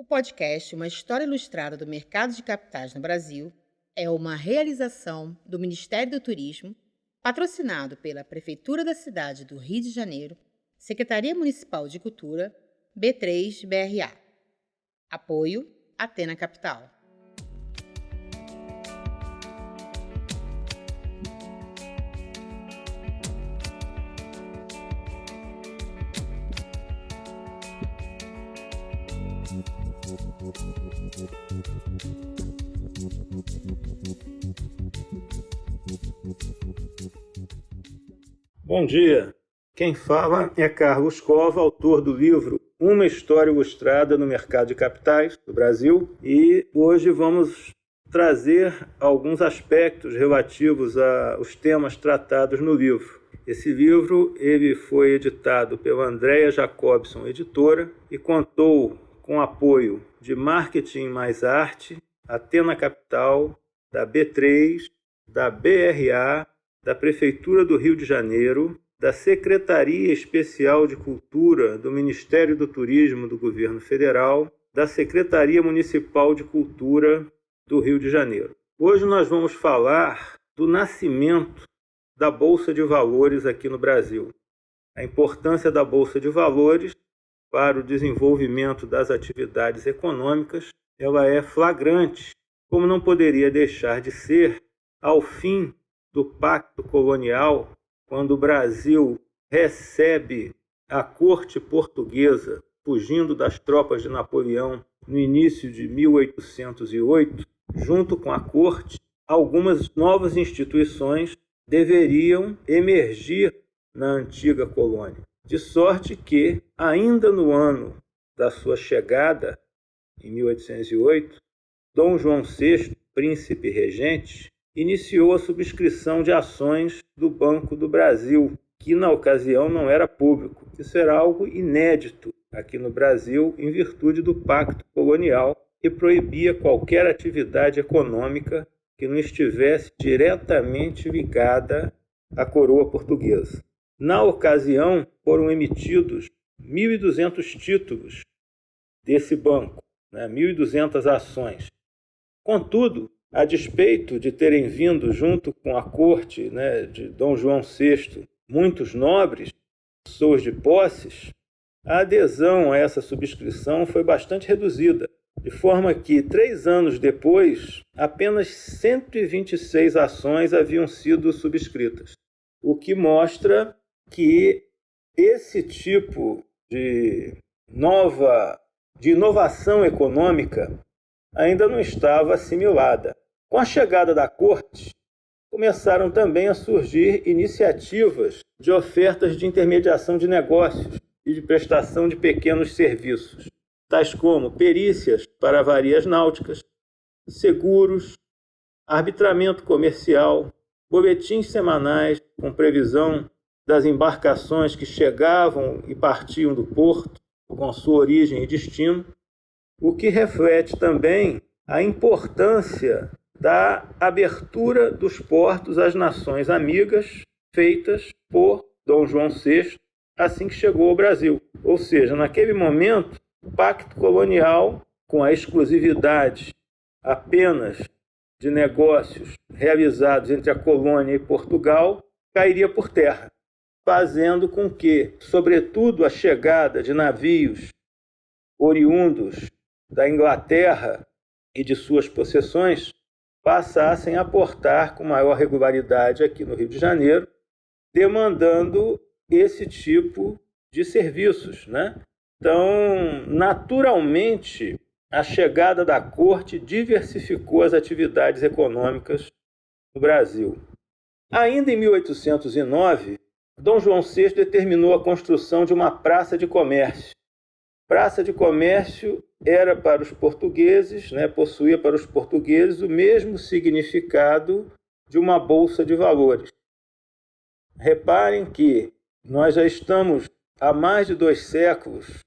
O podcast Uma História Ilustrada do Mercado de Capitais no Brasil é uma realização do Ministério do Turismo, patrocinado pela Prefeitura da cidade do Rio de Janeiro, Secretaria Municipal de Cultura, B3BRA. Apoio Atena Capital. Bom dia, quem fala é Carlos Cova, autor do livro Uma História Ilustrada no Mercado de Capitais do Brasil, e hoje vamos trazer alguns aspectos relativos aos temas tratados no livro. Esse livro ele foi editado pela Andrea Jacobson Editora e contou com apoio de Marketing Mais Arte, Atena Capital, da B3, da BRA, da Prefeitura do Rio de Janeiro, da Secretaria Especial de Cultura do Ministério do Turismo do Governo Federal, da Secretaria Municipal de Cultura do Rio de Janeiro. Hoje nós vamos falar do nascimento da Bolsa de Valores aqui no Brasil. A importância da Bolsa de Valores para o desenvolvimento das atividades econômicas, ela é flagrante, como não poderia deixar de ser, ao fim do Pacto Colonial, quando o Brasil recebe a corte portuguesa, fugindo das tropas de Napoleão no início de 1808, junto com a corte, algumas novas instituições deveriam emergir na antiga colônia. De sorte que, ainda no ano da sua chegada, em 1808, Dom João VI, príncipe regente, iniciou a subscrição de ações do Banco do Brasil, que na ocasião não era público. Isso era algo inédito aqui no Brasil, em virtude do Pacto Colonial, que proibia qualquer atividade econômica que não estivesse diretamente ligada à coroa portuguesa. Na ocasião, foram emitidos 1.200 títulos desse banco, 1.200 ações. Contudo, a despeito de terem vindo junto com a corte de Dom João VI muitos nobres, pessoas de posses, a adesão a essa subscrição foi bastante reduzida, de forma que, 3 anos depois, apenas 126 ações haviam sido subscritas, o que mostra que esse tipo de inovação econômica ainda não estava assimilada. Com a chegada da corte, começaram também a surgir iniciativas de ofertas de intermediação de negócios e de prestação de pequenos serviços, tais como perícias para avarias náuticas, seguros, arbitramento comercial, boletins semanais com previsão das embarcações que chegavam e partiam do porto, com sua origem e destino, o que reflete também a importância da abertura dos portos às nações amigas feitas por Dom João VI assim que chegou ao Brasil. Ou seja, naquele momento, o Pacto Colonial, com a exclusividade apenas de negócios realizados entre a colônia e Portugal, cairia por terra, fazendo com que, sobretudo, a chegada de navios oriundos da Inglaterra e de suas possessões passassem a portar com maior regularidade aqui no Rio de Janeiro, demandando esse tipo de serviços, Então, naturalmente, a chegada da corte diversificou as atividades econômicas no Brasil. Ainda em 1809, Dom João VI determinou a construção de uma praça de comércio. Praça de comércio era para os portugueses, possuía para os portugueses o mesmo significado de uma bolsa de valores. Reparem que nós já estamos há mais de 2 séculos,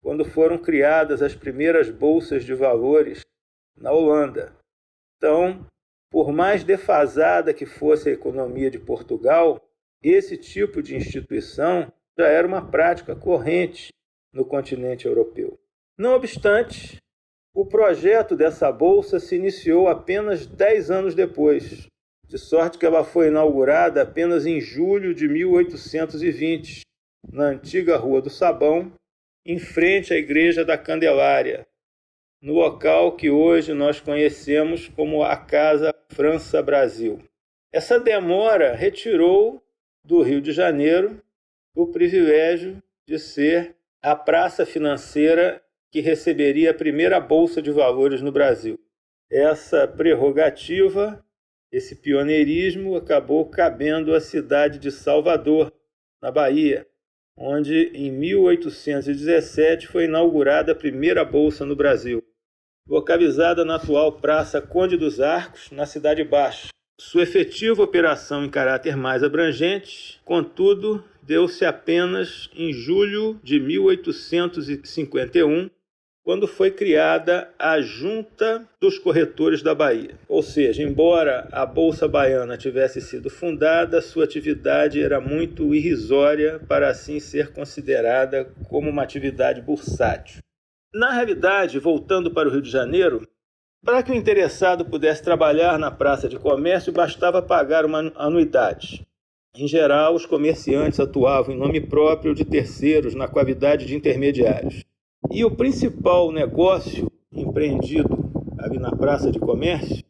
quando foram criadas as primeiras bolsas de valores na Holanda. Então, por mais defasada que fosse a economia de Portugal, esse tipo de instituição já era uma prática corrente no continente europeu. Não obstante, O projeto dessa bolsa se iniciou apenas 10 anos depois, de sorte que ela foi inaugurada apenas em julho de 1820, na antiga Rua do Sabão, em frente à Igreja da Candelária, no local que hoje nós conhecemos como a Casa França Brasil. Essa demora retirou do Rio de Janeiro o privilégio de ser a praça financeira que receberia a primeira Bolsa de Valores no Brasil. Essa prerrogativa, esse pioneirismo, acabou cabendo à cidade de Salvador, na Bahia, onde em 1817 foi inaugurada a primeira Bolsa no Brasil, localizada na atual Praça Conde dos Arcos, na Cidade Baixa. Sua efetiva operação em caráter mais abrangente, contudo, deu-se apenas em julho de 1851, quando foi criada a Junta dos Corretores da Bahia. Ou seja, embora a Bolsa Baiana tivesse sido fundada, sua atividade era muito irrisória para assim ser considerada como uma atividade bursátil. Na realidade, voltando para o Rio de Janeiro, para que o interessado pudesse trabalhar na praça de comércio, bastava pagar uma anuidade. Em geral, os comerciantes atuavam em nome próprio ou de terceiros na qualidade de intermediários. E o principal negócio empreendido ali na praça de comércio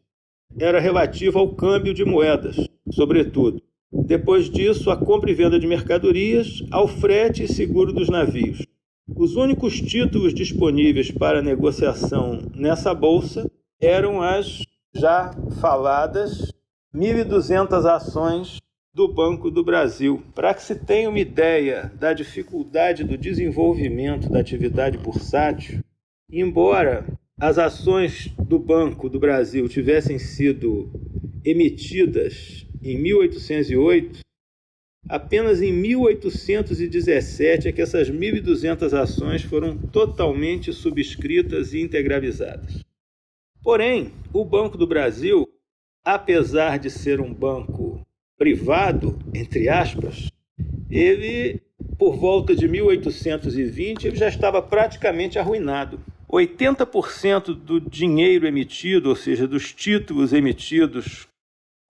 era relativo ao câmbio de moedas, sobretudo. Depois disso, a compra e venda de mercadorias, ao frete e seguro dos navios. Os únicos títulos disponíveis para negociação nessa bolsa eram as já faladas 1.200 ações do Banco do Brasil. Para que se tenha uma ideia da dificuldade do desenvolvimento da atividade bursátil, embora as ações do Banco do Brasil tivessem sido emitidas em 1808, apenas em 1817 é que essas 1.200 ações foram totalmente subscritas e integralizadas. Porém, o Banco do Brasil, apesar de ser um banco privado, entre aspas, ele, por volta de 1820, ele já estava praticamente arruinado. 80% do dinheiro emitido, ou seja, dos títulos emitidos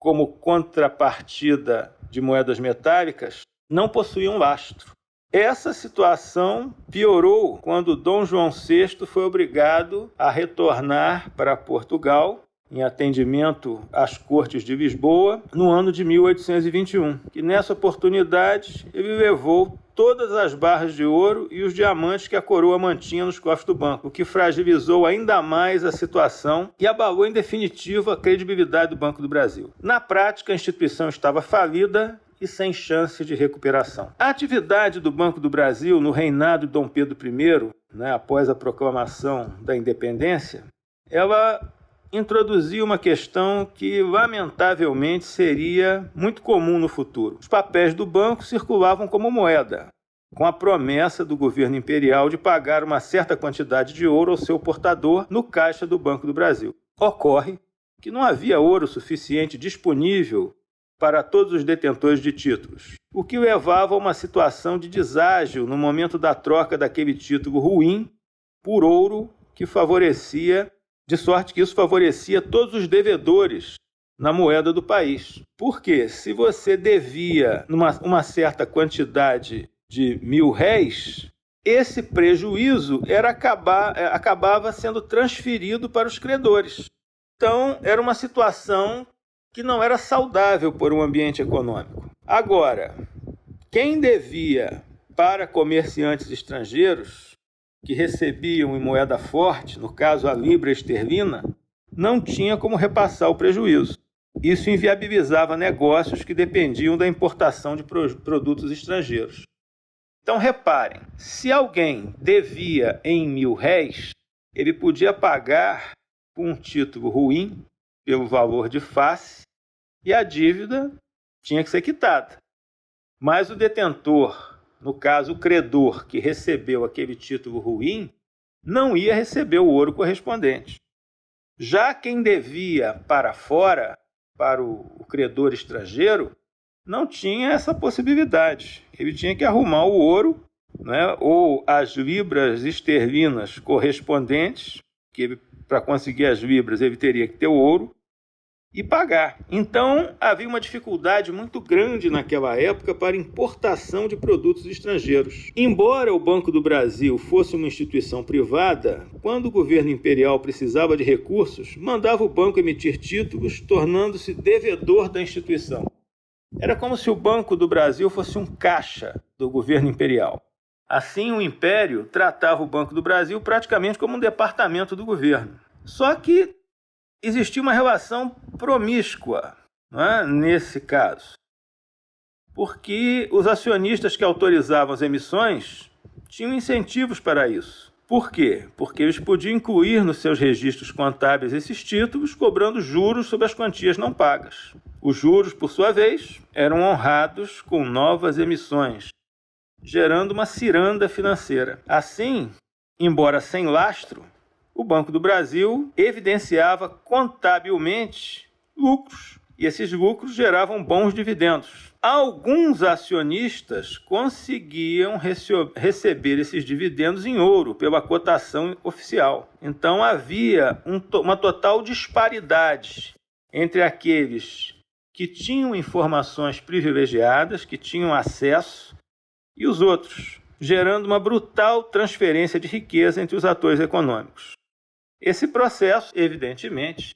como contrapartida de moedas metálicas, não possuíam lastro. Essa situação piorou quando Dom João VI foi obrigado a retornar para Portugal, em atendimento às cortes de Lisboa, no ano de 1821. E nessa oportunidade ele levou todas as barras de ouro e os diamantes que a coroa mantinha nos cofres do banco, o que fragilizou ainda mais a situação e abalou em definitivo a credibilidade do Banco do Brasil. Na prática, a instituição estava falida e sem chance de recuperação. A atividade do Banco do Brasil no reinado de Dom Pedro I, após a proclamação da independência, ela introduziu uma questão que, lamentavelmente, seria muito comum no futuro. Os papéis do banco circulavam como moeda, com a promessa do governo imperial de pagar uma certa quantidade de ouro ao seu portador no caixa do Banco do Brasil. Ocorre que não havia ouro suficiente disponível para todos os detentores de títulos, o que levava a uma situação de deságio no momento da troca daquele título ruim por ouro que favorecia, de sorte que isso favorecia todos os devedores na moeda do país. Porque se você devia uma certa quantidade de 1.000 réis, esse prejuízo acabava sendo transferido para os credores. Então, era uma situação que não era saudável por um ambiente econômico. Agora, quem devia para comerciantes estrangeiros que recebiam em moeda forte, no caso a libra esterlina, não tinha como repassar o prejuízo. Isso inviabilizava negócios que dependiam da importação de produtos estrangeiros. Então reparem, se alguém devia em 1.000 réis, ele podia pagar com um título ruim, pelo valor de face, e a dívida tinha que ser quitada. Mas o detentor, no caso o credor que recebeu aquele título ruim, não ia receber o ouro correspondente. Já quem devia para fora, para o credor estrangeiro, não tinha essa possibilidade. Ele tinha que arrumar o ouro, ou as libras esterlinas correspondentes, porque para conseguir as libras ele teria que ter o ouro e pagar. Então, havia uma dificuldade muito grande naquela época para importação de produtos estrangeiros. Embora o Banco do Brasil fosse uma instituição privada, quando o governo imperial precisava de recursos, mandava o banco emitir títulos, tornando-se devedor da instituição. Era como se o Banco do Brasil fosse um caixa do governo imperial. Assim, o Império tratava o Banco do Brasil praticamente como um departamento do governo. Só que existia uma relação promíscua, não é? Nesse caso, porque os acionistas que autorizavam as emissões tinham incentivos para isso. Por quê? Porque eles podiam incluir nos seus registros contábeis esses títulos, cobrando juros sobre as quantias não pagas. Os juros, por sua vez, eram honrados com novas emissões, gerando uma ciranda financeira. Assim, embora sem lastro, o Banco do Brasil evidenciava contabilmente lucros, e esses lucros geravam bons dividendos. Alguns acionistas conseguiam receber esses dividendos em ouro pela cotação oficial. Então havia uma total disparidade entre aqueles que tinham informações privilegiadas, que tinham acesso, e os outros, gerando uma brutal transferência de riqueza entre os atores econômicos. Esse processo, evidentemente,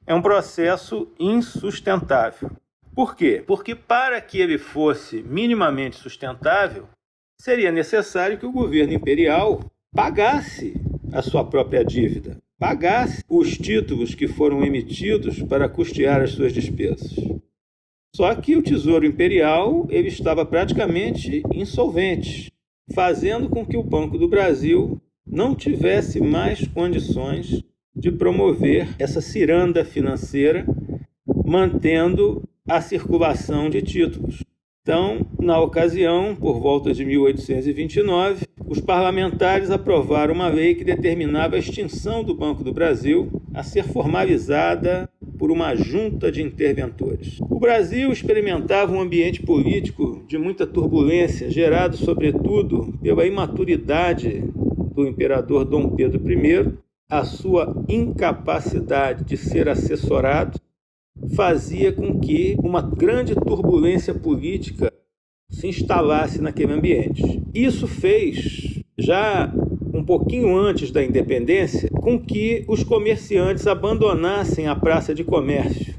é um processo insustentável. Por quê? Porque para que ele fosse minimamente sustentável, seria necessário que o governo imperial pagasse a sua própria dívida, pagasse os títulos que foram emitidos para custear as suas despesas. Só que o Tesouro Imperial ele estava praticamente insolvente, fazendo com que o Banco do Brasil não tivesse mais condições de promover essa ciranda financeira, mantendo a circulação de títulos. Então, na ocasião, por volta de 1829, os parlamentares aprovaram uma lei que determinava a extinção do Banco do Brasil, a ser formalizada por uma junta de interventores. O Brasil experimentava um ambiente político de muita turbulência, gerado, sobretudo, pela imaturidade do imperador Dom Pedro I, a sua incapacidade de ser assessorado, fazia com que uma grande turbulência política se instalasse naquele ambiente. Isso fez, já um pouquinho antes da independência, com que os comerciantes abandonassem a praça de comércio,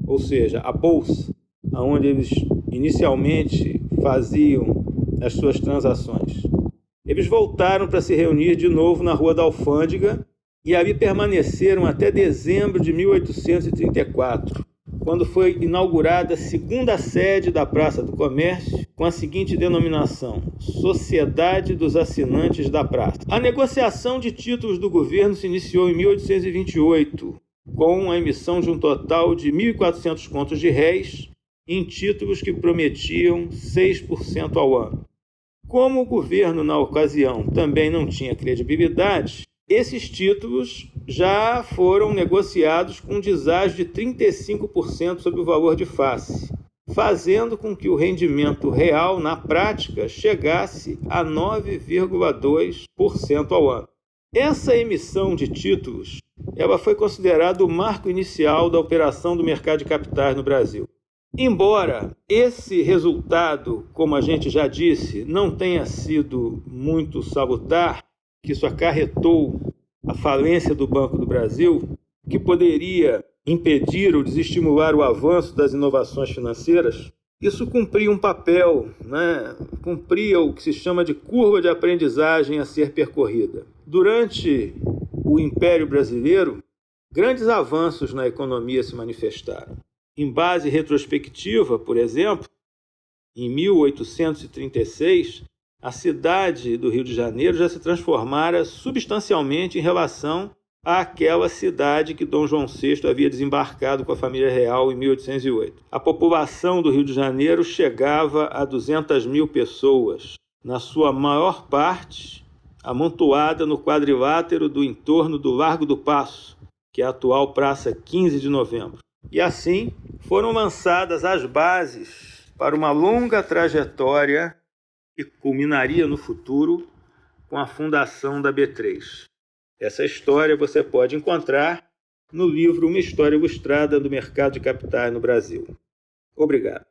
ou seja, a bolsa, onde eles inicialmente faziam as suas transações. Eles voltaram para se reunir de novo na Rua da Alfândega e ali permaneceram até dezembro de 1834, quando foi inaugurada a segunda sede da Praça do Comércio, com a seguinte denominação: Sociedade dos Assinantes da Praça. A negociação de títulos do governo se iniciou em 1828, com a emissão de um total de 1.400 contos de réis em títulos que prometiam 6% ao ano. Como o governo, na ocasião, também não tinha credibilidade, esses títulos já foram negociados com um deságio de 35% sobre o valor de face, fazendo com que o rendimento real, na prática, chegasse a 9,2% ao ano. Essa emissão de títulos ela foi considerada o marco inicial da operação do mercado de capitais no Brasil. Embora esse resultado, como a gente já disse, não tenha sido muito salutar, que isso acarretou a falência do Banco do Brasil, que poderia impedir ou desestimular o avanço das inovações financeiras, isso cumpria um papel, cumpria o que se chama de curva de aprendizagem a ser percorrida. Durante o Império Brasileiro, grandes avanços na economia se manifestaram. Em base retrospectiva, por exemplo, em 1836, a cidade do Rio de Janeiro já se transformara substancialmente em relação àquela cidade que Dom João VI havia desembarcado com a família real em 1808. A população do Rio de Janeiro chegava a 200 mil pessoas, na sua maior parte amontoada no quadrilátero do entorno do Largo do Paço, que é a atual Praça 15 de Novembro. E assim foram lançadas as bases para uma longa trajetória que culminaria no futuro com a fundação da B3. Essa história você pode encontrar no livro Uma História Ilustrada do Mercado de Capitais no Brasil. Obrigado.